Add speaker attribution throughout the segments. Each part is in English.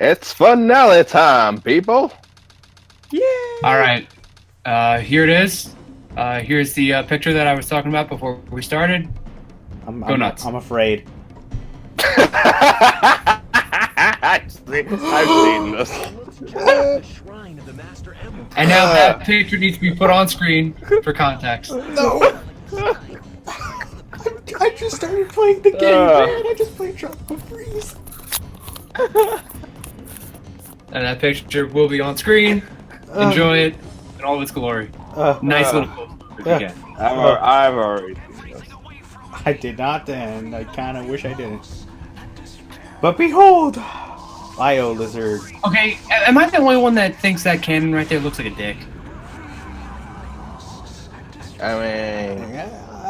Speaker 1: It's finale time, people.
Speaker 2: Yeah.
Speaker 3: All right, here it is. Here's the picture that I was talking about before we started. Go nuts.
Speaker 2: I'm afraid.
Speaker 1: I've seen this.
Speaker 3: And now that picture needs to be put on screen for context.
Speaker 2: No. I just started playing the game, man. I just played Tropical Freeze.
Speaker 3: And that picture will be on screen. Enjoy it in all of its glory. Nice little post again.
Speaker 1: I've already seen this.
Speaker 2: I did not, and I kind of wish I didn't. But behold, Bio Lizard.
Speaker 3: Okay, am I the only one that thinks that cannon right there looks like a dick?
Speaker 1: I mean,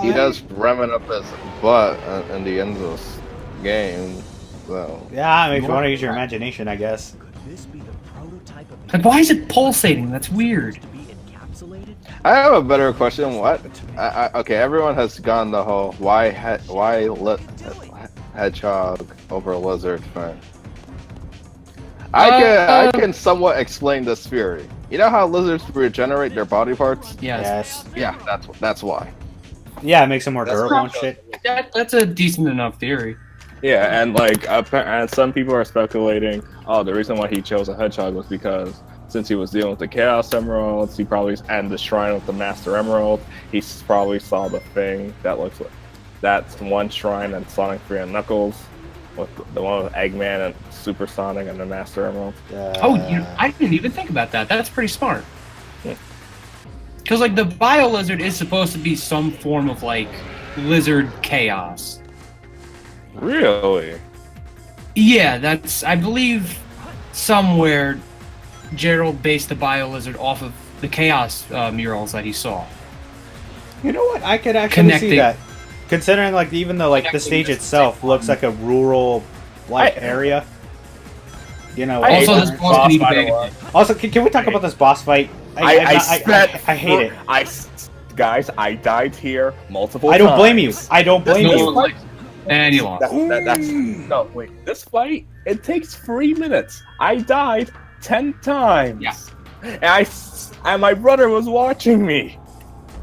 Speaker 1: he does ramming up his butt in the end of this game, so.
Speaker 2: Yeah, if you want to use your imagination, I guess.
Speaker 3: Like, why is it pulsating? That's weird.
Speaker 1: I have a better question. What? Okay, everyone has gone the whole why hedgehog over lizard thing. I can somewhat explain this theory. You know how lizards regenerate their body parts?
Speaker 3: Yes.
Speaker 1: Yeah, that's why.
Speaker 2: Yeah, it makes them more durable and shit.
Speaker 3: That's a decent enough theory.
Speaker 4: Yeah, and like and some people are speculating, oh, the reason why he chose a hedgehog was because since he was dealing with the Chaos Emeralds, he probably and the Shrine with the Master Emerald, he probably saw the thing that looks like that's one shrine in Sonic 3 and Knuckles, with the one with Eggman and Super Sonic and the Master Emerald.
Speaker 3: I didn't even think about that. That's pretty smart. Because like the Bio Lizard is supposed to be some form of like lizard chaos.
Speaker 4: Really?
Speaker 3: Yeah, that's I believe somewhere Gerald based the Bio Lizard off of the Chaos murals that he saw.
Speaker 2: You know what? I could actually see
Speaker 3: Connecting.
Speaker 2: that. Considering, like, even though, like, the stage itself looks like a rural, like, area. You know,
Speaker 3: Also,
Speaker 4: hate
Speaker 3: this
Speaker 4: that
Speaker 3: boss can eat a
Speaker 4: fight
Speaker 3: bag
Speaker 4: a
Speaker 3: of
Speaker 4: lot.
Speaker 3: dicks.
Speaker 2: Also, can we talk about this boss fight? I hate it.
Speaker 4: Guys, I died here multiple
Speaker 2: I
Speaker 4: times.
Speaker 2: don't blame you. I don't blame
Speaker 3: No
Speaker 2: you.
Speaker 3: one likes it. And you lost.
Speaker 4: That's no wait. This fight it takes 3 minutes. I died 10 times.
Speaker 3: Yeah.
Speaker 4: And my brother was watching me.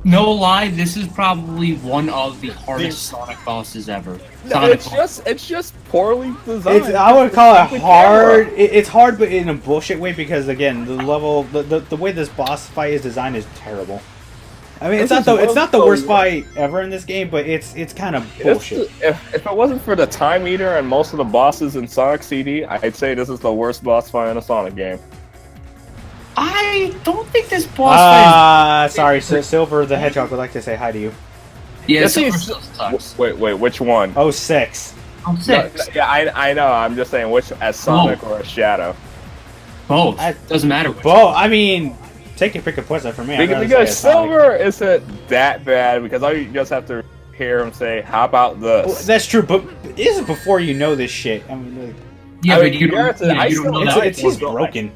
Speaker 3: No lie, this is probably one of the hardest Sonic bosses ever.
Speaker 4: No,
Speaker 3: Sonic
Speaker 4: it's just poorly designed.
Speaker 2: I would call it
Speaker 4: The
Speaker 2: hard.
Speaker 4: camera.
Speaker 2: It's hard, but in a bullshit way because again, the way this boss fight is designed is terrible. I mean, it's not the worst fight ever in this game, but it's kind of bullshit.
Speaker 4: If it wasn't for the time eater and most of the bosses in Sonic CD, I'd say this is the worst boss fight in a Sonic game.
Speaker 3: I don't think this boss fight
Speaker 2: Sorry, Silver the Hedgehog would like to say hi to you.
Speaker 3: is... Yeah,
Speaker 4: This
Speaker 3: Silver
Speaker 4: is-
Speaker 3: still sucks.
Speaker 4: Wait, which one?
Speaker 2: Oh, 6.
Speaker 3: I'm six.
Speaker 4: Yeah, I know. I'm just saying which as Sonic or as Shadow.
Speaker 3: Both.
Speaker 2: I-
Speaker 3: Doesn't matter which.
Speaker 2: Well, I mean, take your pick of poison for me. I'd rather
Speaker 4: Because
Speaker 2: say a Sonic.
Speaker 4: Silver isn't that bad because all you just have to hear him say, "How about
Speaker 2: Well,
Speaker 4: this?"
Speaker 2: that's true, but this is before you know this shit. I mean, like,
Speaker 3: Yeah,
Speaker 4: I
Speaker 3: but
Speaker 4: mean,
Speaker 3: you don't,
Speaker 4: granted,
Speaker 3: yeah,
Speaker 4: I
Speaker 3: you don't
Speaker 4: still
Speaker 3: know
Speaker 2: it's-
Speaker 3: that.
Speaker 2: it's- he's broken.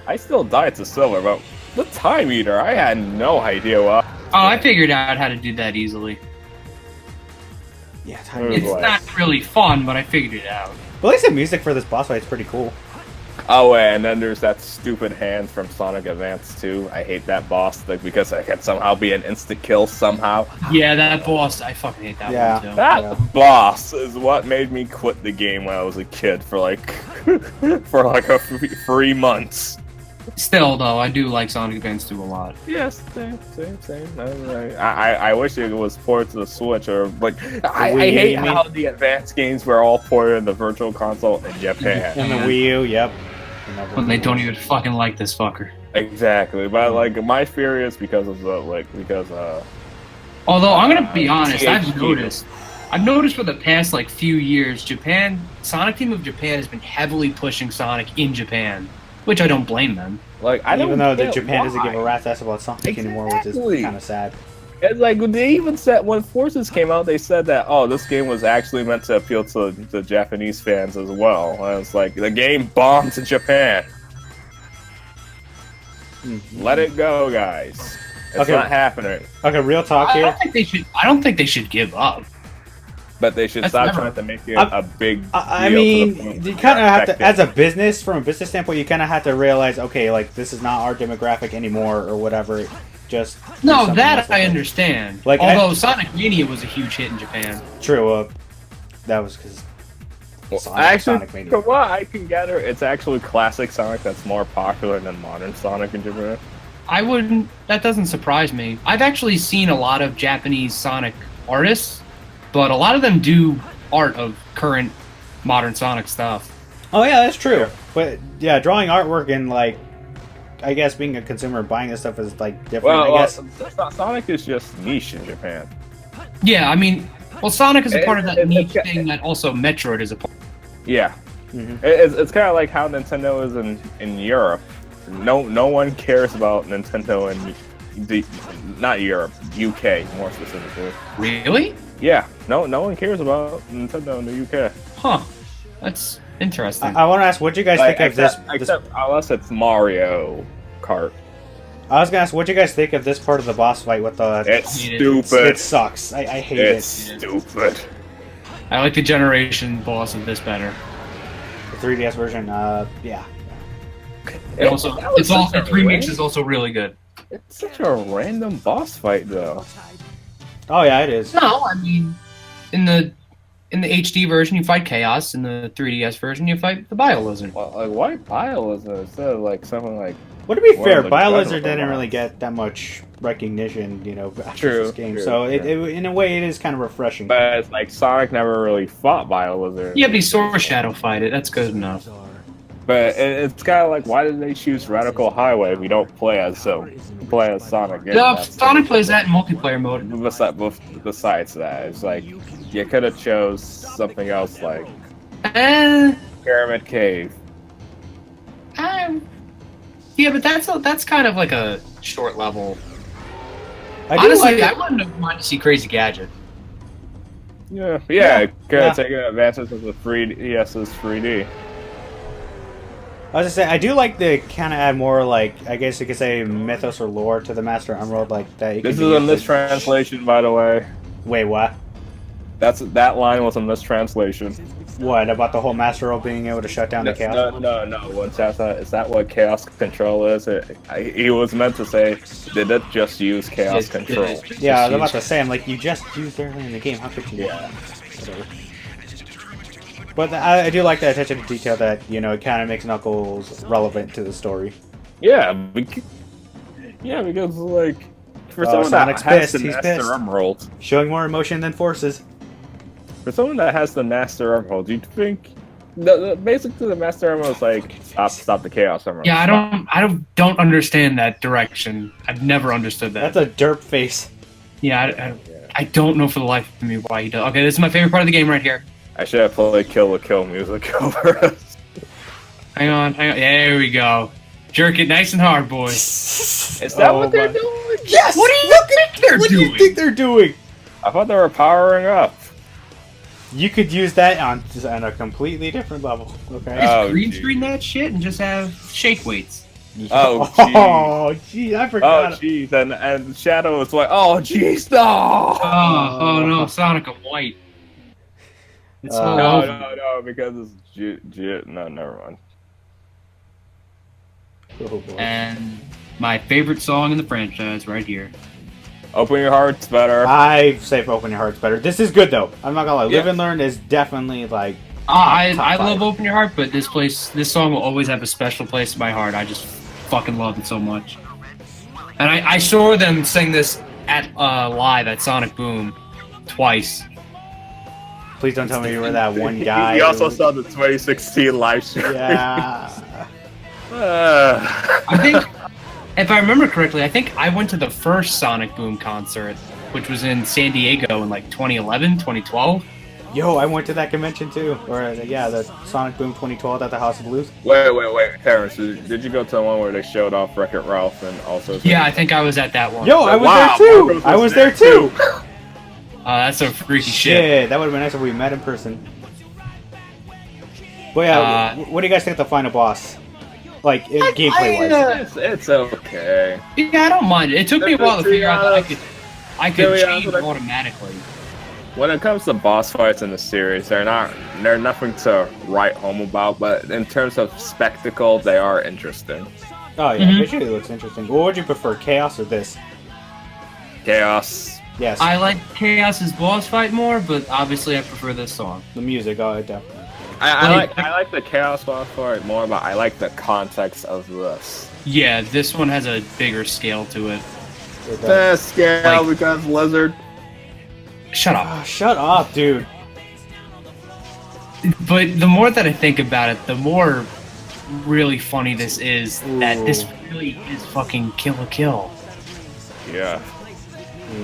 Speaker 4: I still died to Silver, but the Time Eater, I had no idea what.
Speaker 3: Oh, I figured out how to do that easily.
Speaker 2: yeah,
Speaker 4: Oh,
Speaker 3: It's
Speaker 4: boy.
Speaker 3: not really fun, but I figured it out.
Speaker 2: but at least the music for this boss fight is pretty cool.
Speaker 4: Oh, and then there's that stupid hand from Sonic Advance 2. I hate that boss like, because it can somehow be an instant kill somehow.
Speaker 3: Yeah, that boss, I fucking hate that
Speaker 2: Yeah.
Speaker 3: one too.
Speaker 4: That
Speaker 2: Yeah.
Speaker 4: boss is what made me quit the game when I was a kid for like for like 3 months.
Speaker 3: Still, though, I do like Sonic Advance 2 a lot.
Speaker 4: Yes, same. I wish it was ported to the Switch or like I
Speaker 2: Wii,
Speaker 4: hate
Speaker 2: you mean?
Speaker 4: how the advanced games were all ported in the Virtual Console in Japan.
Speaker 2: And the
Speaker 3: Yeah.
Speaker 2: Wii U, yep.
Speaker 3: When they don't even fucking like this fucker.
Speaker 4: Exactly, but like my theory is because of the
Speaker 3: Although, I'm gonna be honest,
Speaker 4: THQ.
Speaker 3: I've noticed for the past, like, few years, Sonic Team of Japan has been heavily pushing Sonic in Japan. Which I don't blame them.
Speaker 4: like I don't
Speaker 2: Even though
Speaker 4: get
Speaker 2: Japan doesn't give a
Speaker 4: why.
Speaker 2: rat's ass about Sonic anymore, which
Speaker 4: Exactly.
Speaker 2: is kind of sad.
Speaker 4: And like they even said when Forces came out, they said that this game was actually meant to appeal to the Japanese fans as well. And it's like the game bombed in Japan. Let it go, guys. It's
Speaker 2: Okay.
Speaker 4: not happening.
Speaker 2: Okay, real talk
Speaker 3: I
Speaker 2: here.
Speaker 3: don't think they should give up.
Speaker 4: But they should
Speaker 3: That's
Speaker 4: stop
Speaker 3: never-
Speaker 4: trying to make it
Speaker 2: I'm-
Speaker 4: a big.
Speaker 2: I
Speaker 4: deal to the
Speaker 2: mean,
Speaker 4: point
Speaker 2: you
Speaker 4: where
Speaker 2: kind of have to,
Speaker 4: affected.
Speaker 2: as a business, from a business standpoint, you kind of have to realize, okay, like this is not our demographic anymore, or whatever. Just do
Speaker 3: No,
Speaker 2: something
Speaker 3: that
Speaker 2: else with
Speaker 3: I
Speaker 2: it.
Speaker 3: understand.
Speaker 2: Like,
Speaker 3: Although Sonic Mania was a huge hit in Japan.
Speaker 2: True. That was because
Speaker 4: Actually,
Speaker 2: Sonic Mania.
Speaker 4: from what I can gather, it's actually classic Sonic that's more popular than modern Sonic in Japan.
Speaker 3: I wouldn't. That doesn't surprise me. I've actually seen a lot of Japanese Sonic artists, but a lot of them do art of current modern Sonic stuff.
Speaker 2: Oh yeah, that's true. But yeah, drawing artwork and like, I guess being a consumer buying this stuff is like different.
Speaker 4: Well,
Speaker 2: I guess.
Speaker 4: Sonic is just niche in Japan.
Speaker 3: Yeah, I mean, well, Sonic is a part of that
Speaker 4: It-
Speaker 3: niche
Speaker 4: it-
Speaker 3: thing that also Metroid is a part.
Speaker 4: Yeah,
Speaker 2: Mhm.
Speaker 4: it's kind of like how Nintendo is in Europe. No one cares about Nintendo in not Europe, UK more specifically.
Speaker 3: Really?
Speaker 4: Yeah, no one cares about Nintendo in the UK.
Speaker 3: Huh. That's interesting.
Speaker 2: I want to ask, what do you guys
Speaker 4: Like,
Speaker 2: think of this?
Speaker 4: except unless it's Mario Kart.
Speaker 2: I was gonna ask, what do you guys think of this part of the boss fight with the?
Speaker 4: It's
Speaker 3: It-
Speaker 4: stupid.
Speaker 2: It sucks. I hate
Speaker 4: It's
Speaker 2: it.
Speaker 4: stupid.
Speaker 3: I like the generation boss of this better.
Speaker 2: The 3DS version. Yeah.
Speaker 3: And also,
Speaker 4: That was
Speaker 3: it's all
Speaker 4: such
Speaker 3: the
Speaker 4: a
Speaker 3: remix
Speaker 4: random-
Speaker 3: is also really good.
Speaker 4: It's such a random boss fight, though.
Speaker 2: Oh yeah, it is.
Speaker 3: No, I mean, in the HD version you fight Chaos. In the 3DS version you fight the Biolizard.
Speaker 4: Well, like, why Biolizard instead of like something like?
Speaker 2: Well, to be
Speaker 4: Well,
Speaker 2: fair,
Speaker 4: the
Speaker 2: BioLizard
Speaker 4: Dragon
Speaker 2: didn't
Speaker 4: Ball.
Speaker 2: really get that much recognition, after
Speaker 4: True,
Speaker 2: this game.
Speaker 4: true,
Speaker 2: So
Speaker 4: true.
Speaker 2: in a way, it is kind of refreshing.
Speaker 4: But it's like Sonic never really fought Biolizard.
Speaker 3: Yeah, but he Sword Shadow fight it. That's good enough.
Speaker 4: But it's kind of like, why did they choose Radical Highway if you don't play as Sonic? Yeah,
Speaker 3: No,
Speaker 4: that's-
Speaker 3: Sonic plays that in multiplayer mode.
Speaker 4: Besides that, it's like you could have chose something else like
Speaker 3: Eh,
Speaker 4: Pyramid Cave.
Speaker 3: yeah, but that's kind of like a short level.
Speaker 2: I do
Speaker 3: Honestly,
Speaker 2: like
Speaker 3: I
Speaker 2: it.
Speaker 3: wouldn't have wanted to see Crazy Gadget.
Speaker 4: Yeah,
Speaker 2: Yeah,
Speaker 4: could
Speaker 2: yeah.
Speaker 4: have taken advances of the 3DS's 3D.
Speaker 2: I was gonna say, I do like to kind of add more, like, I guess you could say, mythos or lore to the Master Emerald, like that. You
Speaker 4: This
Speaker 2: can
Speaker 4: is
Speaker 2: be
Speaker 4: a
Speaker 2: the-
Speaker 4: mistranslation, by the way.
Speaker 2: Wait, what?
Speaker 4: That line was a mistranslation.
Speaker 2: What about the whole Master Emerald being able to shut down the chaos?
Speaker 4: No. What's that? Is that what Chaos Control is? He was meant to say, did it just use Chaos
Speaker 3: It-
Speaker 4: Control?
Speaker 3: it-
Speaker 2: Yeah, I was
Speaker 3: Just
Speaker 2: about to say, I'm like, you just used it earlier in the game. How could you?
Speaker 4: Yeah.
Speaker 2: Whatever. But I do like that attention to detail that it kind of makes Knuckles relevant to the story.
Speaker 4: Yeah, because like for
Speaker 2: Oh,
Speaker 4: someone
Speaker 2: Sonic's
Speaker 4: that has
Speaker 2: pissed,
Speaker 4: the
Speaker 2: he's
Speaker 4: Master
Speaker 2: pissed.
Speaker 4: Emerald,
Speaker 2: Showing more emotion than forces.
Speaker 4: for someone that has the Master Emerald, do you think basically the Master Emerald is like stop the Chaos Emerald?
Speaker 3: Yeah, I don't understand that direction. I've never understood that.
Speaker 2: That's a derp face.
Speaker 3: Yeah, I don't know for the life of me why he does. Okay, this is my favorite part of the game right here.
Speaker 4: I should have played Kill la Kill music over it.
Speaker 3: Hang on. There we go. Jerk it nice and hard, boys.
Speaker 4: Is that
Speaker 2: Oh
Speaker 4: what they're
Speaker 2: my-
Speaker 4: doing?
Speaker 2: Yes!
Speaker 3: What do you think they're
Speaker 2: What do
Speaker 3: doing?
Speaker 2: you think they're doing?
Speaker 4: I thought they were powering up.
Speaker 2: You could use that on a completely different level. Okay.
Speaker 3: Just
Speaker 4: Oh,
Speaker 3: green
Speaker 4: geez.
Speaker 3: screen that shit and just have shake weights.
Speaker 4: Oh,
Speaker 2: Oh, gee, I
Speaker 4: Oh
Speaker 2: forgot.
Speaker 4: jeez, and Shadow is like, oh jeez, no.
Speaker 3: Oh no, Sonic of White. It's all
Speaker 2: No,
Speaker 3: over.
Speaker 4: No, because it's no, never mind.
Speaker 2: Oh, boy.
Speaker 3: And my favorite song in the franchise right here.
Speaker 4: Open your hearts better.
Speaker 2: I say for Open Your Heart's better. This is good though. I'm not gonna lie.
Speaker 4: Yeah.
Speaker 2: Live and Learn is definitely like.
Speaker 3: I
Speaker 2: Top
Speaker 3: love
Speaker 2: five.
Speaker 3: Open Your Heart, but this song will always have a special place in my heart. I just fucking love it so much. And I saw them sing this at live at Sonic Boom twice.
Speaker 2: Please don't tell me you were that one guy.
Speaker 4: He also
Speaker 2: who-
Speaker 4: saw the 2016 live stream.
Speaker 2: Yeah.
Speaker 3: I think, if I remember correctly, I think I went to the first Sonic Boom concert, which was in San Diego in like 2011, 2012.
Speaker 2: Yo, I went to that convention too. Or the Sonic Boom 2012 at the House of Blues.
Speaker 4: Wait, Terrence, did you go to the one where they showed off Wreck-It Ralph and also?
Speaker 3: Yeah, I think I was at that one.
Speaker 2: Yo, I was
Speaker 4: Wow,
Speaker 2: there too.
Speaker 4: Marcos
Speaker 2: I was there too.
Speaker 3: That's some freaky shit.
Speaker 2: Shit, that would have been nice if we met in person. But yeah, what do you guys think of the final boss? Like, gameplay wise.
Speaker 4: It's okay.
Speaker 3: Yeah, I don't mind it. It took me a while to figure out that I could
Speaker 4: To be honest
Speaker 3: change
Speaker 4: with you-
Speaker 3: automatically.
Speaker 4: when it comes to boss fights in the series, they're nothing to write home about. But in terms of spectacle, they are interesting.
Speaker 2: Oh yeah, visually it looks interesting. What would you prefer, Chaos or this?
Speaker 4: Chaos.
Speaker 2: Yes,
Speaker 3: I like Chaos's boss fight more, but obviously I prefer this song.
Speaker 2: the music. Oh, definitely.
Speaker 4: I like the Chaos boss fight more, but I like the context of this.
Speaker 3: Yeah, this one has a bigger scale to it.
Speaker 2: It
Speaker 4: The
Speaker 2: does.
Speaker 4: scale
Speaker 3: Like-
Speaker 4: because Lizard.
Speaker 3: Shut up.
Speaker 2: Oh, shut up, dude.
Speaker 3: But the more that I think about it, the more really funny this is. That this really is fucking Kill la Kill.
Speaker 4: Yeah.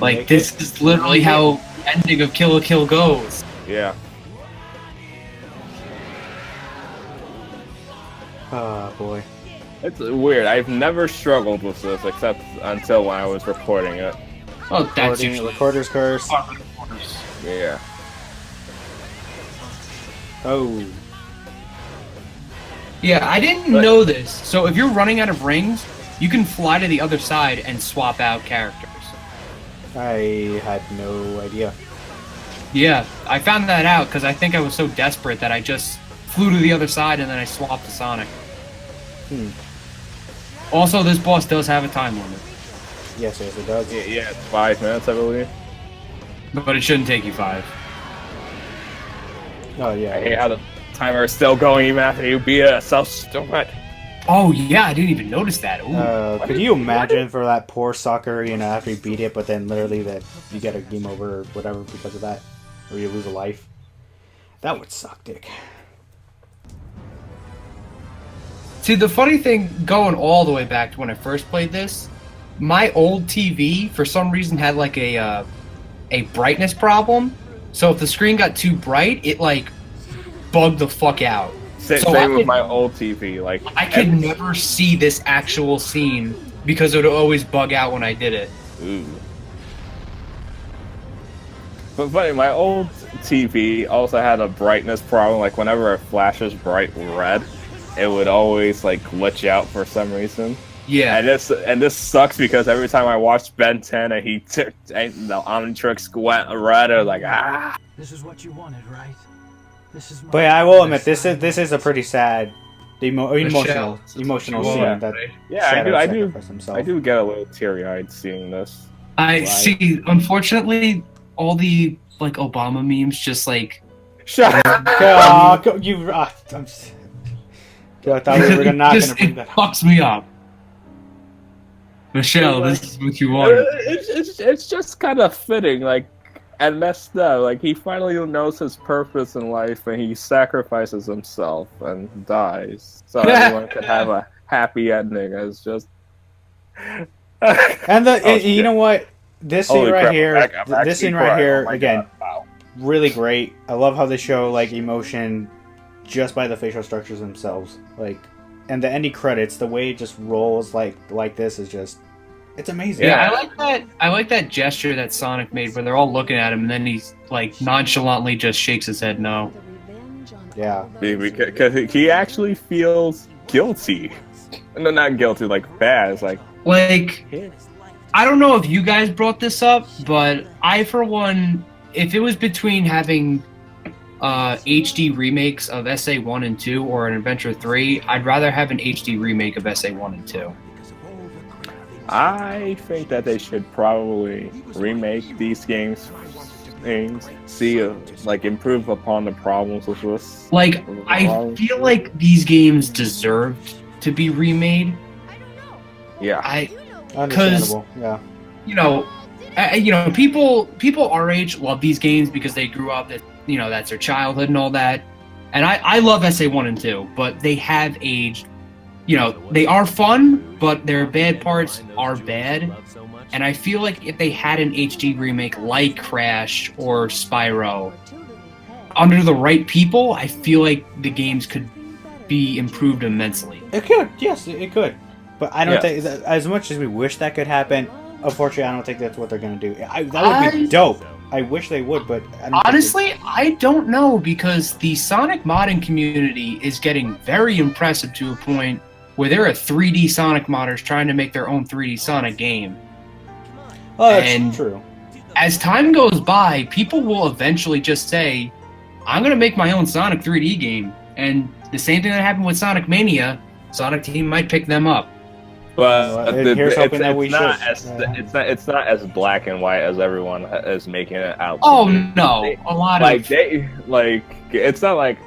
Speaker 3: Like
Speaker 2: Make
Speaker 3: this
Speaker 2: it-
Speaker 3: is literally how ending of Kill la Kill goes.
Speaker 4: Yeah.
Speaker 2: Oh boy.
Speaker 4: It's weird. I've never struggled with this except until when I was reporting it.
Speaker 3: Oh, that's
Speaker 2: Recording,
Speaker 3: usually
Speaker 2: recorder's curse.
Speaker 4: Yeah.
Speaker 2: Oh.
Speaker 3: Yeah, I didn't
Speaker 4: But-
Speaker 3: know this. So if you're running out of rings, you can fly to the other side and swap out characters.
Speaker 2: I had no idea.
Speaker 3: Yeah, I found that out because I think I was so desperate that I just flew to the other side and then I swapped to Sonic.
Speaker 2: Hmm.
Speaker 3: Also, this boss does have a time limit,
Speaker 2: Yes, it does.
Speaker 4: Yeah, it's 5 minutes, I believe.
Speaker 3: but it shouldn't take you 5.
Speaker 2: Oh yeah.
Speaker 4: I hate how the timer is still going even after you beat it. So stupid.
Speaker 3: Oh yeah, I didn't even notice that. Ooh.
Speaker 2: Could you imagine for that poor sucker, after you beat it, but then literally that you get a game over or whatever because of that, or you lose a life? That would suck, dick.
Speaker 3: See, the funny thing, going all the way back to when I first played this, my old TV for some reason had like a brightness problem. So if the screen got too bright, it like bugged the fuck out.
Speaker 4: Same
Speaker 3: So I
Speaker 4: with
Speaker 3: could-
Speaker 4: my old TV. Like
Speaker 3: I could never see this actual scene because it would always bug out when I did it.
Speaker 4: Ooh. But funny, my old TV also had a brightness problem. Like whenever it flashes bright red, it would always like glitch out for some reason.
Speaker 3: Yeah.
Speaker 4: And this sucks because every time I watched Ben 10 and the Omnitrix went red, I was like, ah.
Speaker 5: This is what you wanted, right? This is.
Speaker 2: But yeah, I will admit this is a pretty sad, emotional
Speaker 3: Michelle.
Speaker 2: scene.
Speaker 3: Yeah.
Speaker 2: That
Speaker 4: Yeah,
Speaker 2: Shadow
Speaker 4: I do.
Speaker 2: sacrificed himself.
Speaker 4: I do get a little teary-eyed seeing this.
Speaker 3: I
Speaker 2: Right.
Speaker 3: see. Unfortunately, all the like Obama memes just like
Speaker 4: Shut up.
Speaker 2: God, you. I thought we were not going to
Speaker 3: just,
Speaker 2: bring
Speaker 3: it
Speaker 2: that up.
Speaker 3: fucks me up. Michelle, this is what you wanted.
Speaker 4: It's just kind of fitting, like, and messed up. Like he finally knows his purpose in life, and he sacrifices himself and dies, so everyone could have a happy ending. It's just.
Speaker 2: And
Speaker 4: Oh,
Speaker 2: you
Speaker 4: shit.
Speaker 2: know what? This scene
Speaker 4: Holy
Speaker 2: right
Speaker 4: crap,
Speaker 2: here,
Speaker 4: I'm actually
Speaker 2: this scene
Speaker 4: crying.
Speaker 2: right here,
Speaker 4: Oh my
Speaker 2: again,
Speaker 4: God. Wow.
Speaker 2: really great. I love how they show like emotion just by the facial structures themselves. Like, and the ending credits, the way it just rolls like this is just, it's amazing.
Speaker 3: Yeah, I like that gesture that Sonic made where they're all looking at him and then he's like nonchalantly just shakes his head no.
Speaker 2: Yeah.
Speaker 4: Because he actually feels guilty. No, not guilty, like bad. It's like,
Speaker 3: Like I don't know if you guys brought this up, but I for one, if it was between having HD remakes of SA1 and 2 or an Adventure 3, I'd rather have an HD remake of SA1 and 2.
Speaker 4: I think that they should probably remake these games, see, like, improve upon the problems with this.
Speaker 3: Like, I feel like these games deserved to be remade.
Speaker 4: Yeah.
Speaker 2: Understandable. Yeah.
Speaker 3: People our age love these games because they grew up, that's their childhood and all that. And I love SA1 and 2, but they have aged. They are fun, but their bad parts are bad. And I feel like if they had an HD remake like Crash or Spyro, under the right people, I feel like the games could be improved immensely.
Speaker 2: It could. Yes, it could. But I don't
Speaker 4: Yeah.
Speaker 2: think, as much as we wish that could happen, unfortunately, I don't think that's what they're going to do. That would be dope. I wish they would, but I don't
Speaker 3: Honestly, I don't know because the Sonic modding community is getting very impressive to a point where there are 3D Sonic modders trying to make their own 3D Sonic game.
Speaker 2: Oh, that's
Speaker 3: and-
Speaker 2: true.
Speaker 3: as time goes by, people will eventually just say, I'm going to make my own Sonic 3D game. And the same thing that happened with Sonic Mania, Sonic Team might pick them up.
Speaker 4: But
Speaker 2: Here's hoping that we
Speaker 4: not
Speaker 2: should.
Speaker 4: it's not as black and white as everyone is making it out.
Speaker 3: Oh, no. A lot of...
Speaker 4: It's not like,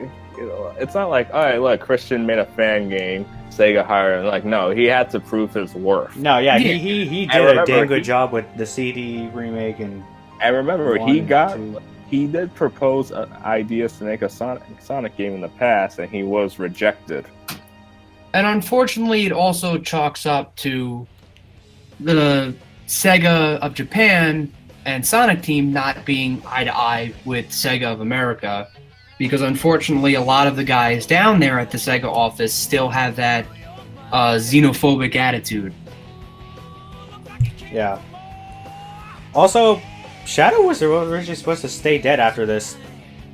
Speaker 4: it's not like, all right, look, Christian made a fan game, Sega hired him. Like, no, he had to prove his worth.
Speaker 2: No, yeah,
Speaker 3: Yeah.
Speaker 2: he
Speaker 4: And
Speaker 2: did a
Speaker 4: remember,
Speaker 2: damn good job with the CD remake and.
Speaker 4: And remember,
Speaker 2: one
Speaker 4: he
Speaker 2: and
Speaker 4: got
Speaker 2: two.
Speaker 4: he did propose ideas to make a Sonic game in the past, and he was rejected.
Speaker 3: And unfortunately, it also chalks up to the Sega of Japan and Sonic Team not being eye to eye with Sega of America. Because unfortunately, a lot of the guys down there at the Sega office still have that xenophobic attitude.
Speaker 2: Yeah. Also, Shadow was originally supposed to stay dead after this,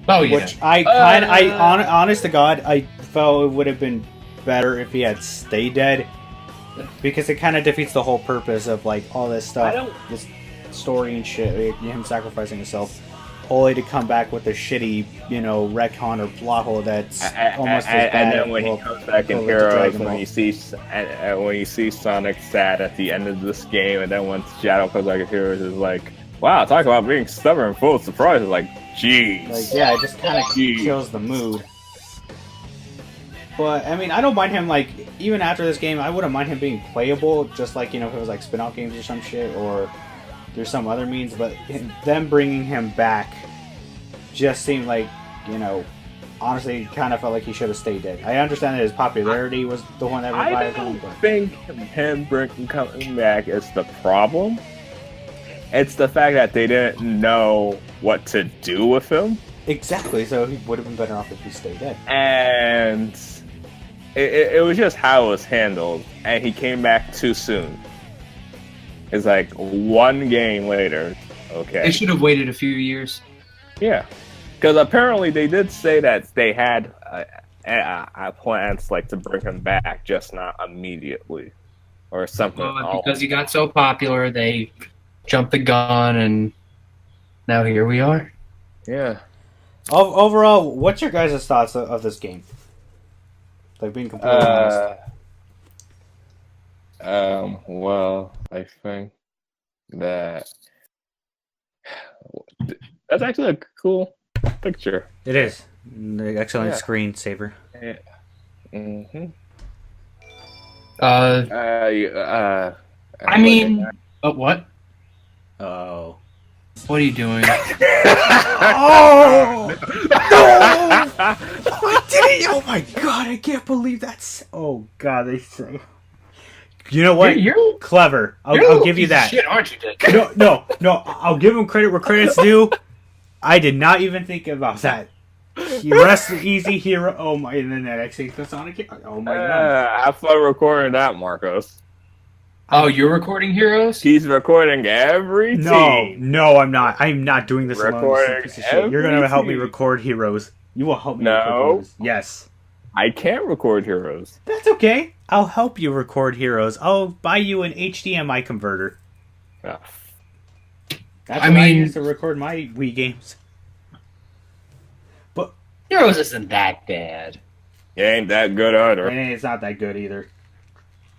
Speaker 3: Oh, yeah.
Speaker 2: which honest to God, I felt it would have been better if he had stayed dead, because it kind of defeats the whole purpose of like all this stuff, this story and shit, like, him sacrificing himself, only to come back with a shitty, retcon or plot hole that's almost as bad.
Speaker 4: And then when
Speaker 2: well,
Speaker 4: he comes back in
Speaker 2: equivalent to
Speaker 4: Heroes,
Speaker 2: Dragon
Speaker 4: when
Speaker 2: Ball.
Speaker 4: you see Sonic sad at the end of this game, and then when Shadow comes back in Heroes, is like, wow, talk about being stubborn and full of surprises. Like, jeez.
Speaker 2: Like, yeah, it just kind of
Speaker 4: Jeez.
Speaker 2: kills the mood. But, I mean, I don't mind him, like, even after this game, I wouldn't mind him being playable, just like, if it was, like, spin-off games or some shit, or there's some other means, but them bringing him back just seemed like, honestly, kind of felt like he should have stayed dead. I understand that his popularity was the one that
Speaker 4: I
Speaker 2: revived
Speaker 4: don't
Speaker 2: him, but...
Speaker 4: think him coming back is the problem. It's the fact that they didn't know what to do with him.
Speaker 2: Exactly, so he would have been better off if he stayed dead.
Speaker 4: And it was just how it was handled, and he came back too soon. It's like one game later. Okay.
Speaker 3: They should have waited a few years.
Speaker 4: Yeah, because apparently they did say that they had plans like to bring him back, just not immediately, or something.
Speaker 3: But because he got so popular, they jumped the gun, and now here we are.
Speaker 4: Yeah.
Speaker 2: Overall, what's your guys' thoughts of this game? Like, being completely honest.
Speaker 4: Well, I think that that's actually a cool picture.
Speaker 2: It is. The excellent
Speaker 4: Yeah.
Speaker 2: screensaver.
Speaker 4: Yeah. Mm-hmm.
Speaker 3: I mean, what?
Speaker 2: Oh.
Speaker 3: What are you doing?
Speaker 2: Oh! No! I did it! Oh my god, I can't believe that's... Oh god, they say... You know what?
Speaker 3: You're
Speaker 2: Clever.
Speaker 3: you're
Speaker 2: I'll
Speaker 3: a
Speaker 2: give you
Speaker 3: piece of
Speaker 2: that.
Speaker 3: Shit, aren't you, Dick?
Speaker 2: No. I'll give him credit where credit's due. I did not even think about that. Rest easy hero. Oh my, and then that actually the Sonic Hero. Oh my god.
Speaker 4: Have fun recording that, Marcos.
Speaker 3: Oh, you're recording Heroes?
Speaker 4: He's recording every team.
Speaker 2: No, I'm not. I'm not doing this alone.
Speaker 4: Recording
Speaker 2: You piece of shit. You're gonna
Speaker 4: every
Speaker 2: help me
Speaker 4: team.
Speaker 2: record Heroes. You will help me
Speaker 4: No.
Speaker 2: record Heroes. Yes.
Speaker 4: I can't record Heroes.
Speaker 2: That's okay. I'll help you record Heroes. I'll buy you an HDMI converter.
Speaker 4: Oh,
Speaker 2: That's
Speaker 3: I
Speaker 2: what I
Speaker 3: mean-
Speaker 2: use to record my Wii games. But
Speaker 3: Heroes isn't that bad.
Speaker 4: it ain't that good either.
Speaker 2: and it's not that good either.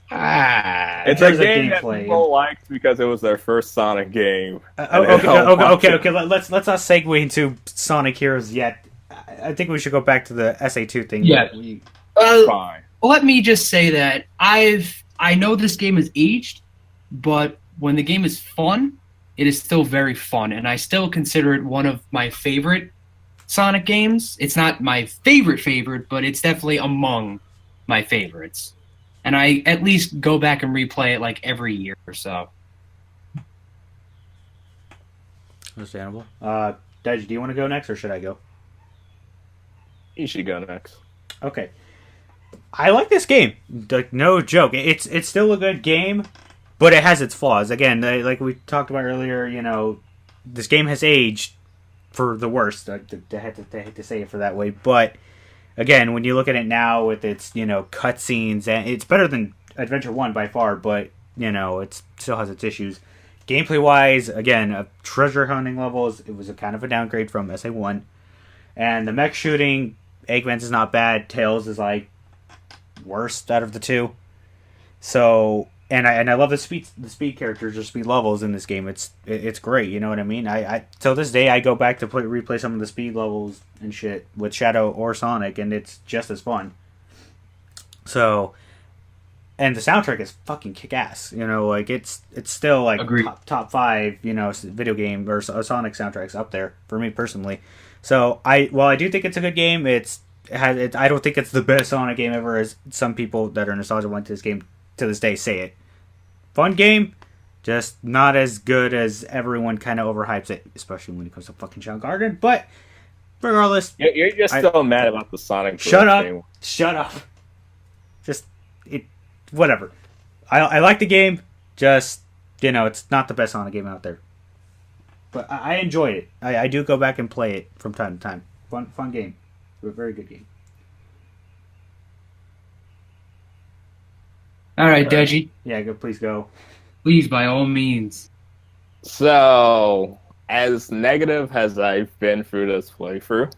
Speaker 4: It's a
Speaker 2: There's a
Speaker 4: game that
Speaker 2: gameplay.
Speaker 4: people liked because it was their first Sonic game.
Speaker 2: Okay. Let's not segue into Sonic Heroes yet. I think we should go back to the SA2 thing.
Speaker 3: Yeah.
Speaker 2: We-
Speaker 4: Fine.
Speaker 3: Let me just say that I know this game is aged, but when the game is fun, it is still very fun, and I still consider it one of my favorite Sonic games. It's not my favorite, but it's definitely among my favorites. And I at least go back and replay it like every year or so.
Speaker 2: Understandable. Dej, do you want to go next, or should I go?
Speaker 4: You should go next.
Speaker 2: Okay. I like this game. Like, no joke. It's still a good game, but it has its flaws. Again, like we talked about earlier, this game has aged for the worst. I hate to say it for that way, but again, when you look at it now with its cutscenes, and it's better than Adventure 1 by far, but it still has its issues. gameplay wise, again, treasure hunting levels, it was a kind of a downgrade from SA1. And the mech shooting, Eggman's is not bad. Tails is like worst out of the two. So, and I love the speed characters or speed levels in this game. It's great. You know what I mean? I till this day I go back to replay some of the speed levels and shit with Shadow or Sonic, and it's just as fun. So, and the soundtrack is fucking kick ass. You know, like it's still like top 5. You know, video game or Sonic soundtracks up there for me personally. So while I do think it's a good game, I don't think it's the best Sonic game ever, as some people that are nostalgia went to this game to this day say it. Fun game, just not as good as everyone kind of overhypes it, especially when it comes to fucking Sean Garden. But regardless,
Speaker 4: you're just still mad about the Sonic.
Speaker 2: Shut up. Just whatever. I like the game. Just it's not the best Sonic game out there. But I enjoyed it. I do go back and play it from time to time. Fun game. A very good game.
Speaker 3: All right, Deji.
Speaker 2: Yeah, please go.
Speaker 3: Please, by all means.
Speaker 4: So, as negative as I've been through this playthrough,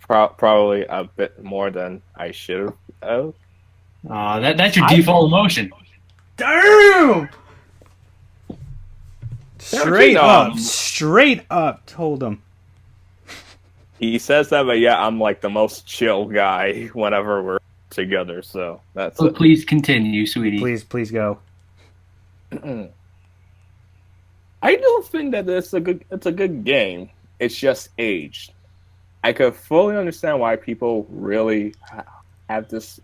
Speaker 4: probably a bit more than I should have.
Speaker 3: That's your default emotion.
Speaker 2: Damn! Straight up told him.
Speaker 4: He says that, but yeah, I'm like the most chill guy whenever we're together, so that's
Speaker 3: it. Please continue, sweetie.
Speaker 2: Please go.
Speaker 4: I don't think that it's a good game. It's just aged. I could fully understand why people really have this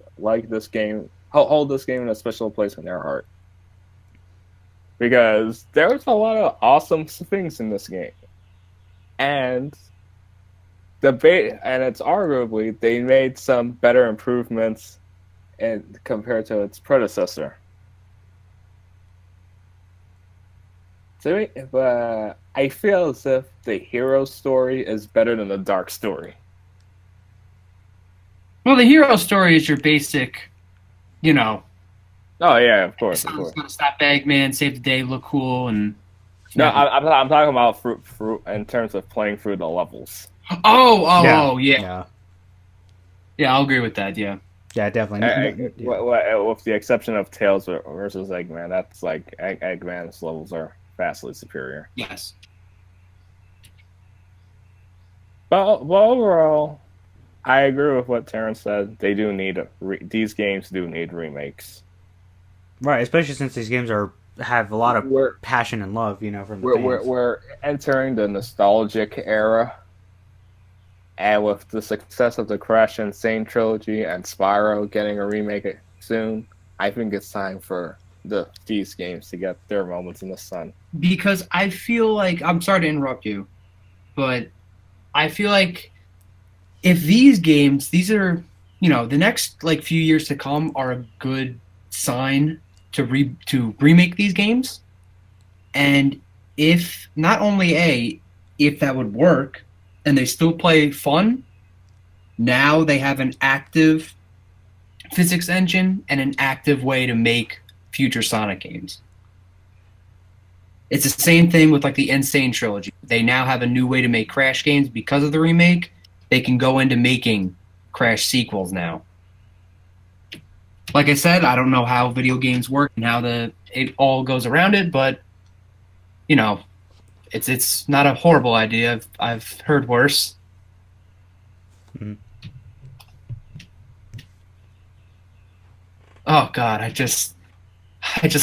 Speaker 4: game, hold this game in a special place in their heart. Because there's a lot of awesome things in this game. And it's arguably they made some better improvements compared to its predecessor. But I feel as if the hero story is better than the dark story.
Speaker 3: Well, the hero story is your basic,
Speaker 4: Oh yeah, of course.
Speaker 3: Someone's gonna stop Eggman, save the day, look cool, and.
Speaker 4: No, I'm talking about fruit in terms of playing through the levels.
Speaker 3: Yeah, I'll agree with that. Yeah,
Speaker 2: definitely.
Speaker 4: With the exception of Tails versus Eggman, that's like Eggman's levels are vastly superior.
Speaker 3: Yes.
Speaker 4: But overall, I agree with what Terrence said. They do need these games do need remakes,
Speaker 2: right? Especially since these games have a lot of passion and love, from the fans.
Speaker 4: We're entering the nostalgic era. And with the success of the Crash and Insane trilogy and Spyro getting a remake soon, I think it's time for these games to get their moments in the sun.
Speaker 3: Because I feel like, I'm sorry to interrupt you, but I feel like if these games, these are, the next few years to come are a good sign to remake these games. And if not only if that would work, and they still play fun, now they have an active physics engine and an active way to make future Sonic games. It's the same thing with the Insane trilogy. They now have a new way to make Crash games because of the remake. They can go into making Crash sequels now. Like I said, I don't know how video games work and how it all goes around it, but it's not a horrible idea. I've heard worse.
Speaker 2: Mm-hmm.
Speaker 3: Oh God, I just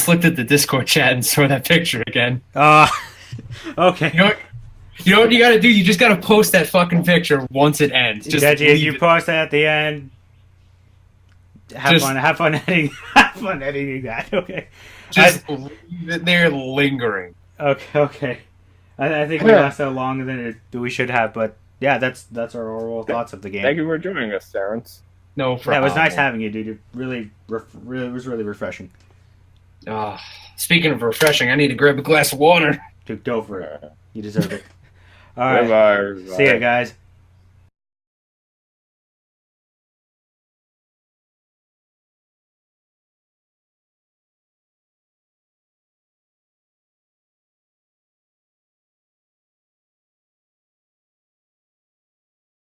Speaker 3: looked at the Discord chat and saw that picture again.
Speaker 2: Okay.
Speaker 3: You know what you gotta do? You just gotta post that fucking picture once it ends. Just
Speaker 2: Deji, you post that at the end. Have fun editing. Have fun editing that. Okay.
Speaker 3: Just leave it there lingering.
Speaker 2: Okay. I think we lasted so longer than we should have, but yeah, that's our overall thoughts of the game.
Speaker 4: Thank you for joining us, Terrence.
Speaker 3: No problem.
Speaker 2: Yeah, it was nice having you, dude. It really was really refreshing.
Speaker 3: Speaking of refreshing, I need to grab a glass of water.
Speaker 2: Dude, go for it. You deserve it. All right.
Speaker 4: Bye-bye.
Speaker 2: See ya, guys.